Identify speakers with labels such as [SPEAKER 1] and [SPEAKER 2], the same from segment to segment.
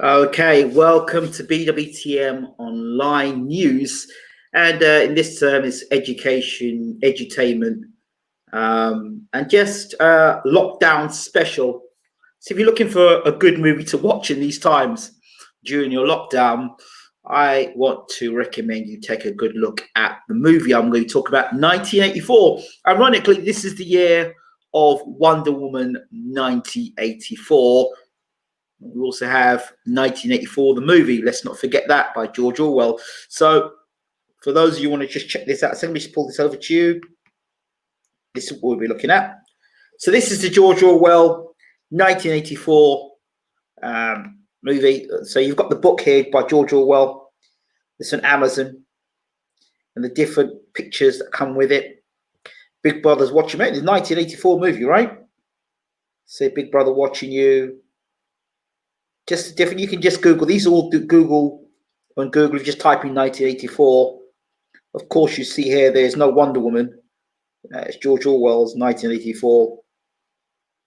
[SPEAKER 1] Okay, welcome to BWTM Online News. And in this term, it's education, edutainment, and just lockdown special. So if you're looking for a good movie to watch in these times during your lockdown, I want to recommend you take a good look at the movie I'm going to talk about, 1984. Ironically, this is the year of Wonder Woman 1984. We also have 1984, the movie. Let's not forget that, by George Orwell. So for those of you who want to just check this out, so let me just pull this over to you. This is what we'll be looking at. So this is the George Orwell 1984 movie. So you've got the book here by George Orwell. It's on Amazon. And the different pictures that come with it. Big Brother's watching it. It's a 1984 movie, right? So Big Brother watching you. Just different. You can just Google. These are all Google. On Google, you just type in 1984. Of course, you see here there's no Wonder Woman. It's George Orwell's 1984.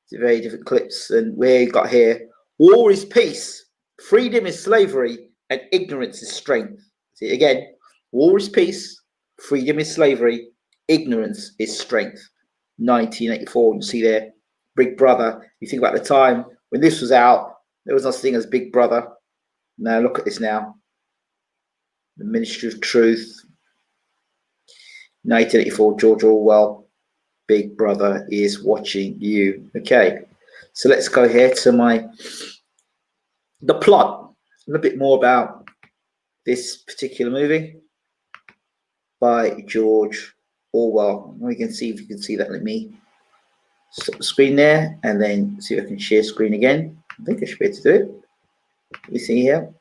[SPEAKER 1] It's very different clips. And where you got here, war is peace, freedom is slavery, and ignorance is strength. See it again. War is peace, freedom is slavery, ignorance is strength. 1984. You see there, Big Brother. You think about the time when this was out. There was no such thing as Big Brother. Now look at this now. The Ministry of Truth. 1984, George Orwell. Big Brother is watching you. Okay, so let's go here to the plot. A little bit more about this particular movie by George Orwell. We can see if you can see that. Let me stop the screen there and then see if I can share screen again. I think I should be able to do it. You see here.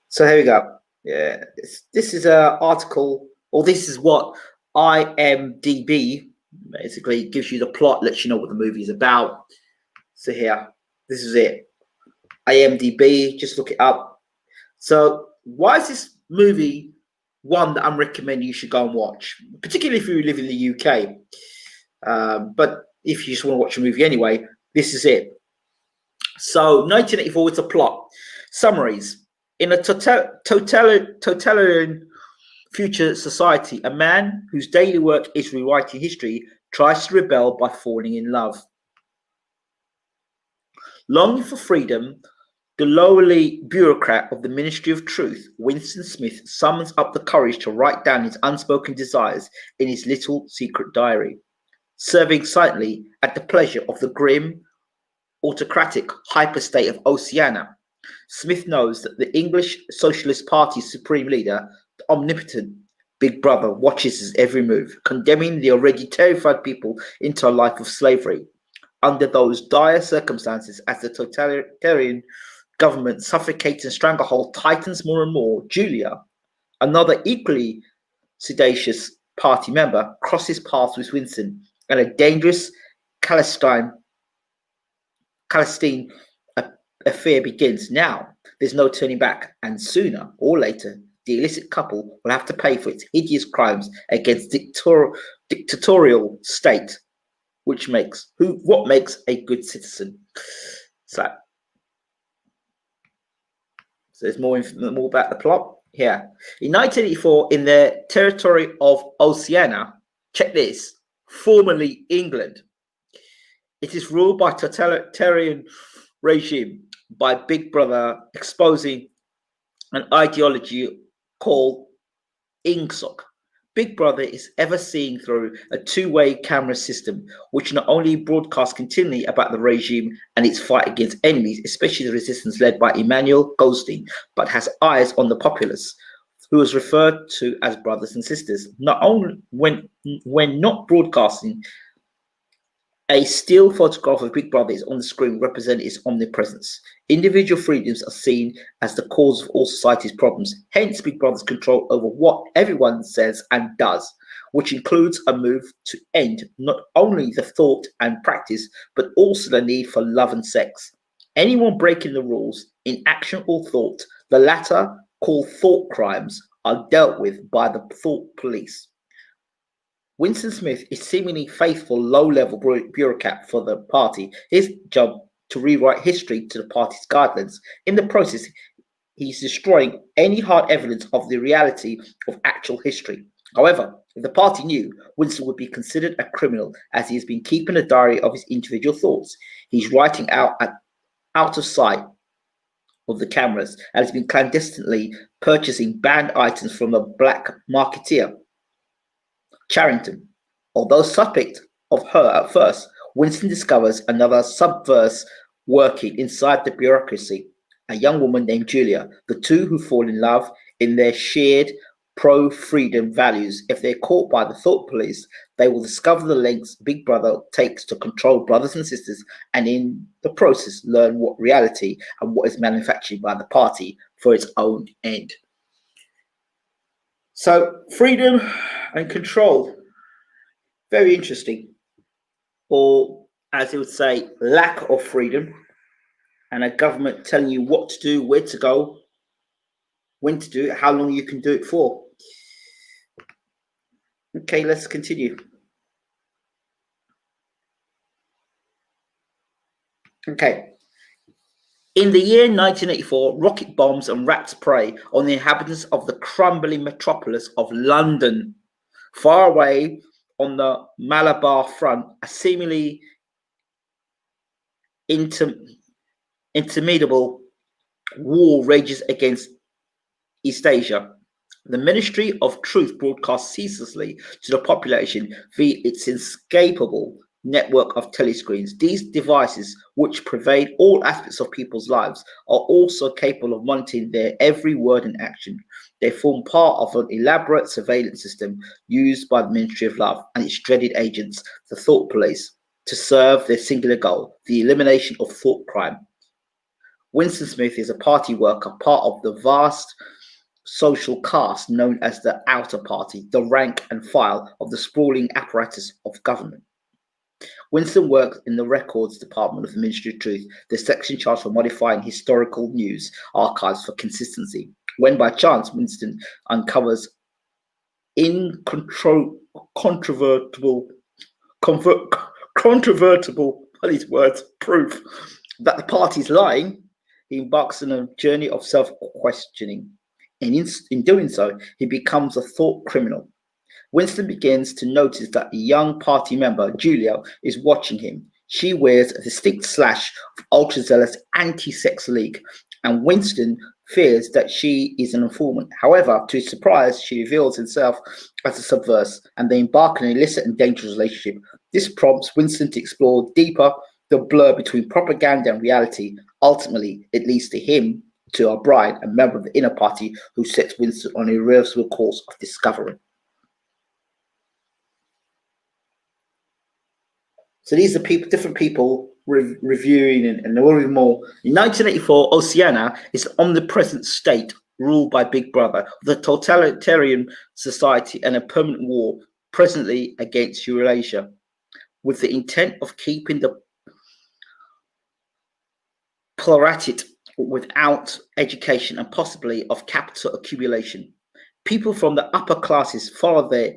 [SPEAKER 1] So here we go. Yeah, this is an article, or this is what IMDb basically gives you the plot, lets you know what the movie is about. So here, this is it. IMDb, just look it up. So why is this movie one that I'm recommending you should go and watch, particularly if you live in the UK? But if you just want to watch a movie anyway, this is it. So 1984, it's a plot. Summaries. In a totalitarian future society, a man whose daily work is rewriting history tries to rebel by falling in love. Longing for freedom, the lowly bureaucrat of the Ministry of Truth, Winston Smith, summons up the courage to write down his unspoken desires in his little secret diary. Serving silently at the pleasure of the grim, autocratic hyperstate of Oceania, Smith knows that the English Socialist Party's supreme leader, the omnipotent Big Brother, watches his every move, condemning the already terrified people into a life of slavery. Under those dire circumstances, as the totalitarian government suffocates and stranglehold tightens more and more, Julia, another equally sedacious party member, crosses paths with Winston, and a dangerous Palestine affair begins. Now, there's no turning back, and sooner or later, the illicit couple will have to pay for its hideous crimes against dictatorial state, what makes a good citizen. So there's more about the plot here. In 1984, in the territory of Oceania, check this, formerly England, it is ruled by totalitarian regime, by Big Brother exposing an ideology called INGSOC. Big Brother is ever seeing through a two-way camera system, which not only broadcasts continually about the regime and its fight against enemies, especially the resistance led by Emmanuel Goldstein, but has eyes on the populace, who is referred to as brothers and sisters. Not only when not broadcasting, a still photograph of Big Brother is on the screen representing its omnipresence. Individual freedoms are seen as the cause of all society's problems. Hence, Big Brother's control over what everyone says and does, which includes a move to end not only the thought and practice, but also the need for love and sex. Anyone breaking the rules in action or thought, the latter, called thought crimes, are dealt with by the thought police. Winston Smith is seemingly faithful low-level bureaucrat for the party. His job to rewrite history to the party's guidelines. In the process, he's destroying any hard evidence of the reality of actual history. However, if the party knew, Winston would be considered a criminal, as he has been keeping a diary of his individual thoughts. He's writing out of sight of the cameras and has been clandestinely purchasing banned items from a black marketeer, Charrington. Although suspect of her at first, Winston discovers another subverse working inside the bureaucracy, a young woman named Julia, the two who fall in love in their shared pro-freedom values. If they're caught by the thought police, they will discover the lengths Big Brother takes to control brothers and sisters, and in the process learn what reality and what is manufactured by the party for its own end. So freedom and control, very interesting. Or as they would say, lack of freedom, and a government telling you what to do, where to go, when to do it, how long you can do it for. Okay, let's continue. Okay. In the year 1984, rocket bombs and rats prey on the inhabitants of the crumbling metropolis of London. Far away on the Malabar front, a seemingly interminable war rages against East Asia. The Ministry of Truth broadcasts ceaselessly to the population via its inescapable network of telescreens. These devices, which pervade all aspects of people's lives, are also capable of monitoring their every word and action. They form part of an elaborate surveillance system used by the Ministry of Love and its dreaded agents, the Thought Police, to serve their singular goal, the elimination of thought crime. Winston Smith is a party worker, part of the vast social caste known as the Outer Party, the rank and file of the sprawling apparatus of government. Winston works in the Records Department of the Ministry of Truth, the section charged for modifying historical news archives for consistency. When by chance Winston uncovers controvertible proof that the party is lying, he embarks on a journey of self-questioning. And in doing so, he becomes a thought criminal. Winston begins to notice that a young party member, Julia, is watching him. She wears a distinct slash of ultra-zealous anti-sex league, and Winston fears that she is an informant. However, to his surprise, she reveals herself as a subverse, and they embark on an illicit and dangerous relationship. This prompts Winston to explore deeper the blur between propaganda and reality. Ultimately, it leads to him to O'Brien, a member of the inner party, who sets Winston on an irreversible course of discovery. So these are people, different people reviewing, and there will be more. In 1984, Oceania is an omnipresent state ruled by Big Brother, the totalitarian society, and a permanent war presently against Eurasia, with the intent of keeping the proletariat without education and possibly of capital accumulation. People from the upper classes follow their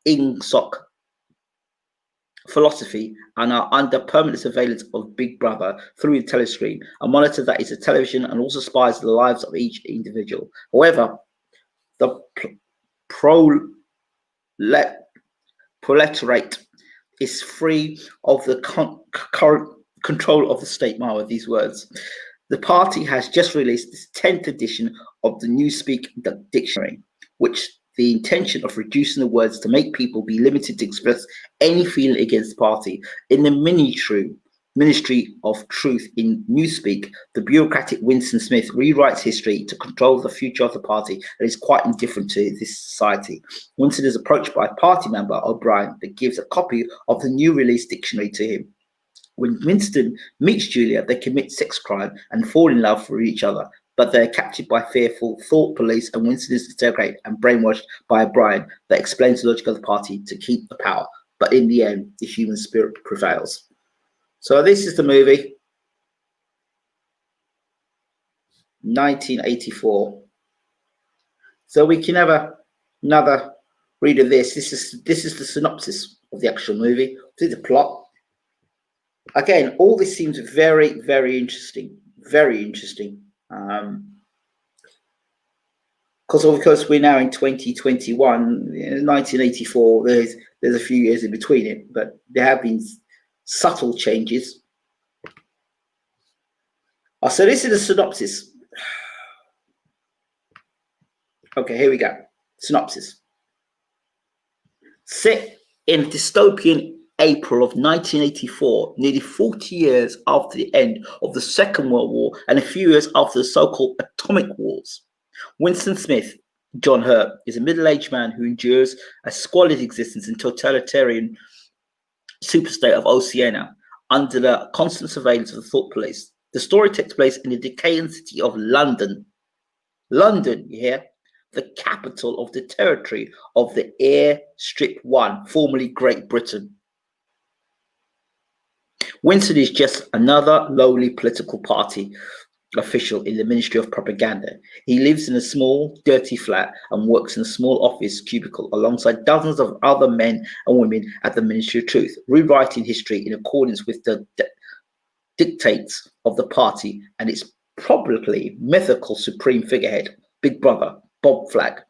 [SPEAKER 1] ingsoc philosophy and are under permanent surveillance of Big Brother through the telescreen, a monitor that is a television and also spies the lives of each individual. However, the proletariat is free of the current control of the state. With these words, the party has just released its 10th edition of the Newspeak Dictionary, which the intention of reducing the words to make people be limited to express any feeling against the party. In the Ministry of Truth in Newspeak, the bureaucratic Winston Smith rewrites history to control the future of the party and is quite indifferent to this society. Winston is approached by a party member, O'Brien, that gives a copy of the new released dictionary to him. When Winston meets Julia, they commit sex crime and fall in love for each other, but they're captured by fearful thought police, and Winston is interrogated and brainwashed by O'Brien that explains the logic of the party to keep the power. But in the end, the human spirit prevails. So this is the movie, 1984. So we can have another read of this. This is the synopsis of the actual movie. This is the plot. Again, all this seems very, very interesting. Very interesting. Because we're now in 2021, 1984, there's a few years in between it, but there have been subtle changes. So this is a synopsis. Okay, here we go. Synopsis. Set in dystopian April of 1984, nearly 40 years after the end of the Second World War and a few years after the so-called atomic wars, Winston Smith, John Hurt, is a middle-aged man who endures a squalid existence in totalitarian superstate of Oceania under the constant surveillance of the thought police. The story takes place in the decaying city of London. London, you hear? The capital of the territory of the Airstrip 1, formerly Great Britain. Winston is just another lowly political party official in the Ministry of Propaganda. He lives in a small, dirty flat and works in a small office cubicle alongside dozens of other men and women at the Ministry of Truth, rewriting history in accordance with the dictates of the party and its probably mythical supreme figurehead, Big Brother, Bob Flagg,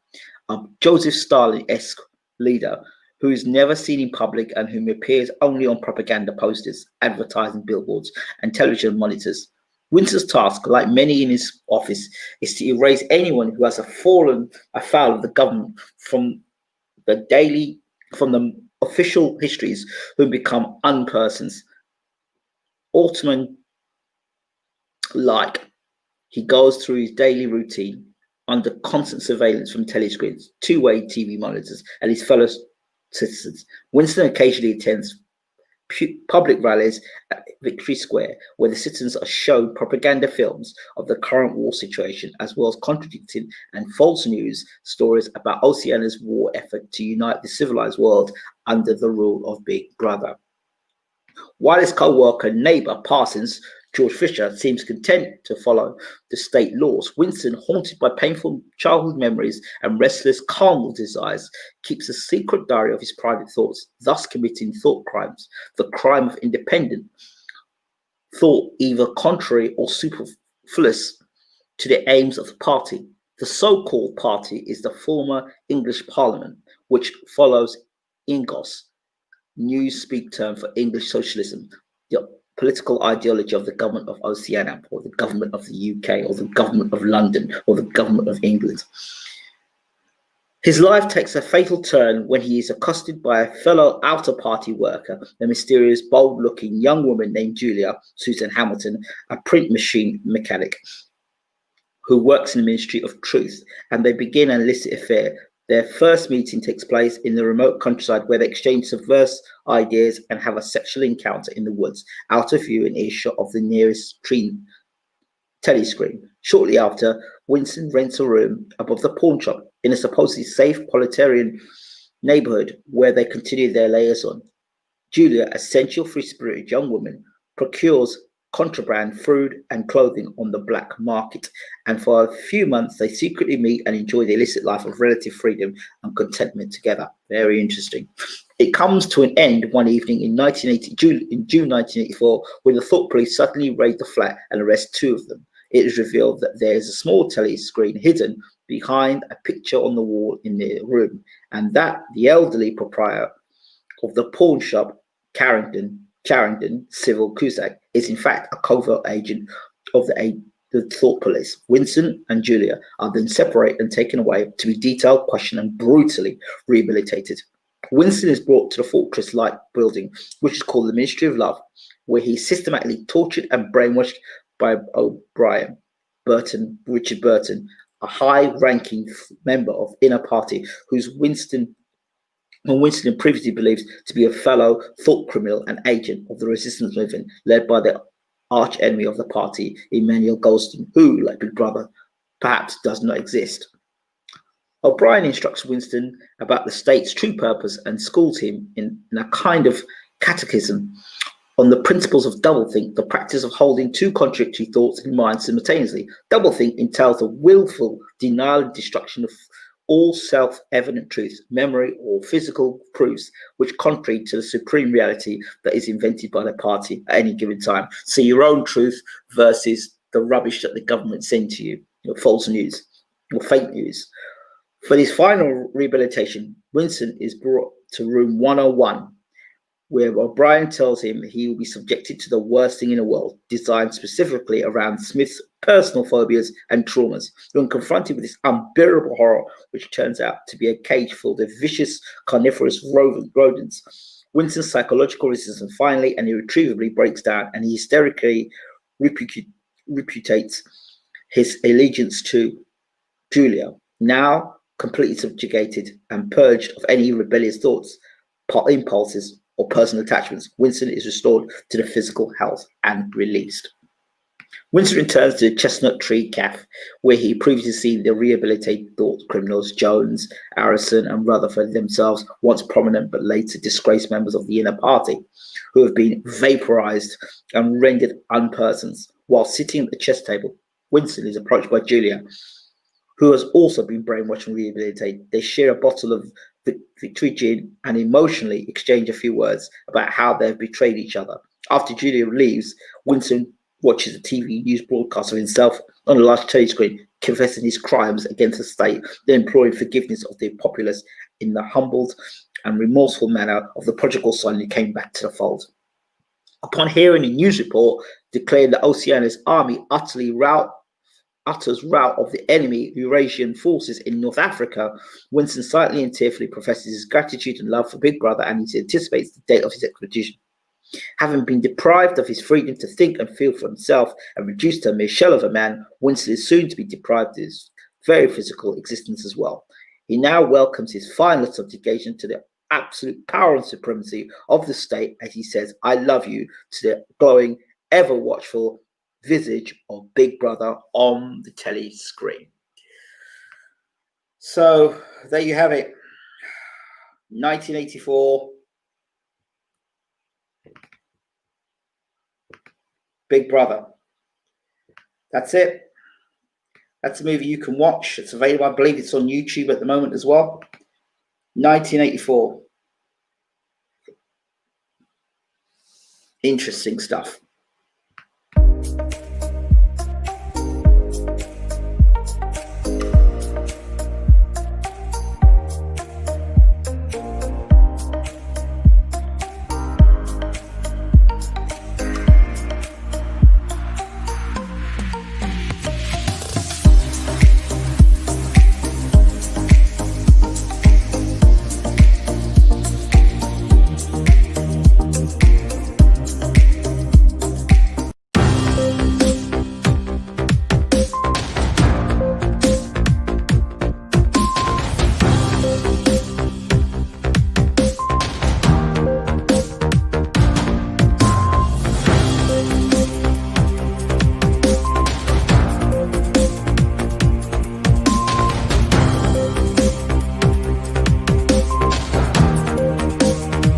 [SPEAKER 1] a Joseph Stalin-esque leader who is never seen in public and whom appears only on propaganda posters, advertising billboards, and television monitors. Winston's task, like many in his office, is to erase anyone who has fallen afoul of the government from the official histories, who become unpersons. Altman, like, he goes through his daily routine under constant surveillance from telescreens, two-way TV monitors, and his fellow citizens. Winston occasionally attends public rallies at Victory Square, where the citizens are shown propaganda films of the current war situation, as well as contradicting and false news stories about Oceania's war effort to unite the civilized world under the rule of Big Brother. While his co-worker and neighbor Parsons, George Fisher, seems content to follow the state laws, Winston, haunted by painful childhood memories and restless carnal desires, keeps a secret diary of his private thoughts, thus committing thought crimes, the crime of independent thought, either contrary or superfluous to the aims of the party. The so-called party is the former English Parliament, which follows Ingos, newspeak term for English socialism, the political ideology of the government of Oceania, or the government of the UK, or the government of London, or the government of England. His life takes a fatal turn when he is accosted by a fellow outer party worker, a mysterious, bold-looking young woman named Julia Susan Hamilton, a print machine mechanic who works in the Ministry of Truth, and they begin an illicit affair. Their first meeting takes place in the remote countryside, where they exchange subversive ideas and have a sexual encounter in the woods, out of view and earshot of the nearest telescreen. Shortly after, Winston rents a room above the pawn shop in a supposedly safe proletarian neighborhood, where they continue their liaison. Julia, a sensual, free-spirited young woman, procures contraband food and clothing on the black market, and for a few months they secretly meet and enjoy the illicit life of relative freedom and contentment together. Very interesting. It comes to an end one evening in June 1984, when the thought police suddenly raid the flat and arrest two of them. It is revealed that there is a small telescreen hidden behind a picture on the wall in their room, and that the elderly proprietor of the pawn shop, Carrington Civil Cusack, is in fact a covert agent of the thought police. Winston and Julia are then separated and taken away to be detailed, questioned, and brutally rehabilitated. Winston is brought to the fortress-like building, which is called the Ministry of Love, where he is systematically tortured and brainwashed by Richard Burton, a high-ranking member of inner party whom Winston previously believed to be a fellow thought criminal and agent of the resistance movement led by the arch enemy of the party, Emmanuel Goldstein, who, like Big Brother, perhaps does not exist. O'Brien instructs Winston about the state's true purpose and schools him in a kind of catechism on the principles of doublethink, the practice of holding two contradictory thoughts in mind simultaneously. Doublethink entails the willful denial and destruction of all self-evident truths, memory, or physical proofs, which contrary to the supreme reality that is invented by the party at any given time. So your own truth versus the rubbish that the government send to you, your false news or fake news. For his final rehabilitation, Winston is brought to room 101, where O'Brien tells him he will be subjected to the worst thing in the world, designed specifically around Smith's personal phobias and traumas. When confronted with this unbearable horror, which turns out to be a cage full of vicious carnivorous rodents, Winston's psychological resistance finally and irretrievably breaks down, and he hysterically reputates his allegiance to Julia, now completely subjugated and purged of any rebellious thoughts, impulses, or personal attachments. Winston is restored to the physical health and released. Winston returns to the Chestnut Tree Cafe, where he previously seen the rehabilitated thought criminals Jones, Harrison, and Rutherford, themselves once prominent but later disgraced members of the inner party, who have been vaporized and rendered unpersons. While sitting at the chess table, Winston is approached by Julia, who has also been brainwashed and rehabilitated. They share a bottle of Victory gin and emotionally exchange a few words about how they've betrayed each other. After Julia leaves, Winston watches a TV news broadcast of himself on a large telly screen, confessing his crimes against the state, then imploring forgiveness of the populace in the humbled and remorseful manner of the prodigal son who came back to the fold. Upon hearing a news report declaring that Oceania's army utters rout of the enemy Eurasian forces in North Africa, Winston silently and tearfully professes his gratitude and love for Big Brother, and he anticipates the date of his expedition. Having been deprived of his freedom to think and feel for himself and reduced to a mere shell of a man, Winston is soon to be deprived of his very physical existence as well. He now welcomes his final subjugation to the absolute power and supremacy of the state as he says, "I love you," to the glowing, ever watchful visage of Big Brother on the telly screen. So there you have it. 1984. Big Brother. That's it. That's a movie you can watch. It's available. I believe it's on YouTube at the moment as well. 1984. Interesting stuff.